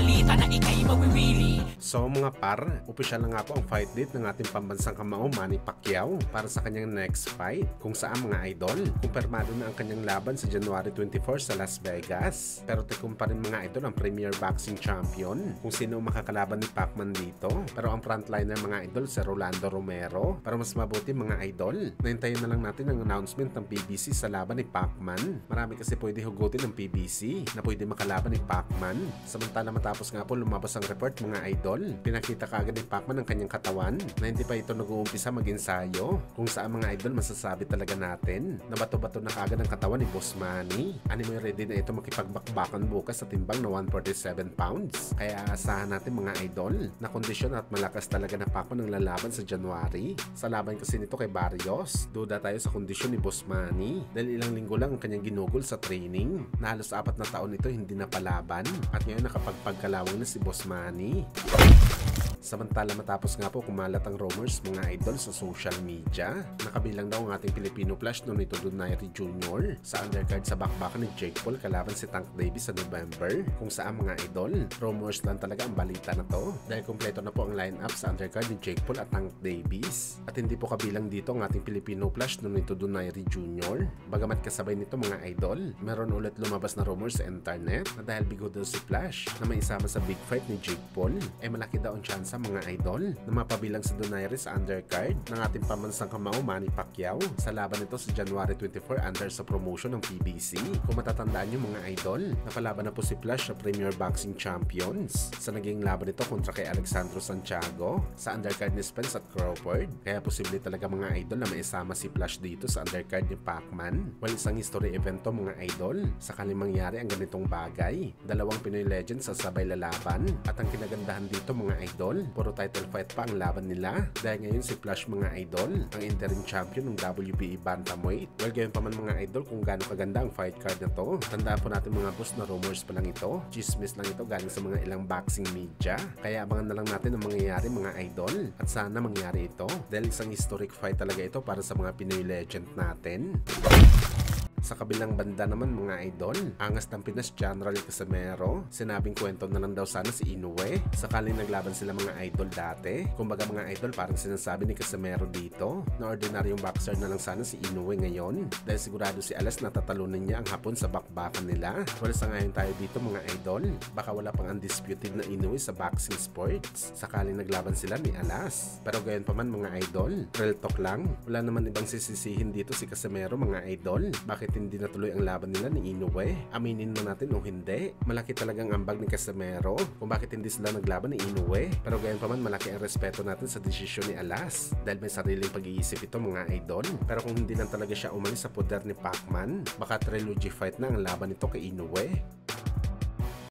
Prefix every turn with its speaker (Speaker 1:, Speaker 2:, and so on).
Speaker 1: balita na ikay mawiwili.
Speaker 2: So mga par, opisyal na nga po ang fight date ng ating pambansang kamao Manny Pacquiao para sa kanyang next fight. Kung saan mga idol, kumpirmado na ang kanyang laban sa January 24 sa Las Vegas. Pero tikom pa rin mga idol ang Premier Boxing Champion kung sino makakalaban ni Pacman dito. Pero ang frontliner mga idol si Rolando Romero. Pero mas mabuti mga idol, nahintayin na lang natin ang announcement ng PBC sa laban ni Pacman. Marami kasi pwede hugutin ng PBC na pwede makalaban ni Pacman. Samantala matapos nga po lumabas ang report mga idol, pinakita kaagad ni Pacman ang kanyang katawan na hindi pa ito nag-uumpisa mag-ensayo. Kung saan mga idol masasabi talaga natin na bato-bato na kaagad ang katawan ni Boss Manny. Animoy ready na ito makipagbakbakan bukas sa timbang na 147 pounds. Kaya asahan natin mga idol na kondisyon at malakas talaga na Pacman ang lalaban sa January. Sa laban kasi nito kay Barrios, duda tayo sa kondisyon ni Boss Manny dahil ilang linggo lang ang kanyang ginugol sa training na halos 4 na taon ito hindi napalaban at ngayon nakapagpagkalawang na si Boss Manny. Samantala matapos nga po kumalat ang rumors mga idol sa social media, nakabilang daw ang ating Filipino Flash Nonito Donaire Jr. sa undercard sa bakbakan ni Jake Paul kalaban si Tank Davis sa November. Kung saan mga idol, rumors lang talaga ang balita na to dahil kompleto na po ang lineup sa undercard ni Jake Paul at Tank Davis. At hindi po kabilang dito ang ating Filipino Flash Nonito Donaire Jr. Bagamat kasabay nito mga idol, meron ulit lumabas na rumors sa internet na dahil bigo daw si Flash na may isama sa big fight ni Jake Paul, ay malaki daw ang chance mga idol na mapabilang si Donaire sa undercard ng ating pambansang kamao Manny Pacquiao sa laban nito sa January 24 under sa promotion ng PBC. Kung matatandaan nyo mga idol, napalaban na po si Flash sa Premier Boxing Champions sa naging laban nito kontra kay Alexandro Santiago sa undercard ni Spence at Crawford. Kaya posible talaga mga idol na maisama si Flash dito sa undercard ni Pacman. Well, isang history event to mga idol. Sakaling mangyari ang ganitong bagay, dalawang Pinoy legends sa sabay lalaban at ang kinagandahan dito mga idol, puro title fight pa ang laban nila dahil ngayon si Flash mga idol ang interim champion ng WBA Bantamweight. Well, gayon pa man mga idol kung gaano kaganda ang fight card na to. Tandaan po natin mga boss na rumors pa lang ito, chismis lang ito galing sa mga ilang boxing media. Kaya abangan na lang natin ang mangyayari mga idol at sana mangyari ito dahil isang historic fight talaga ito para sa mga Pinoy legend natin. Sa kabilang banda naman mga idol, angas ng Pinas General Casimero, sinabing kwento na lang daw sana si Inoue sakaling naglaban sila mga idol dati. Kumbaga mga idol parang sinasabi ni Casimero dito na ordinaryong boxer na lang sana si Inoue ngayon dahil sigurado si Alas na tatalunan niya ang Hapon sa bakbakan nila. Wala sa ngayon tayo dito mga idol, baka wala pang undisputed na Inoue sa boxing sports sakaling naglaban sila ni Alas. Pero gayon pa man mga idol, real talk lang, wala naman ibang sisisihin dito si Casimero mga idol. Bakit hindi natuloy ang laban nila ni Inoue? Aminin mo natin o hindi, malaki talagang ambag ni Casimero kung bakit hindi sila naglaban ni Inoue. Pero gayon pa man malaki ang respeto natin sa desisyon ni Alas dahil may sariling pag-iisip ito mga idol. Pero kung hindi lang talaga siya umalis sa poder ni Pacman, baka trilogy fight na ang laban nito kay Inoue.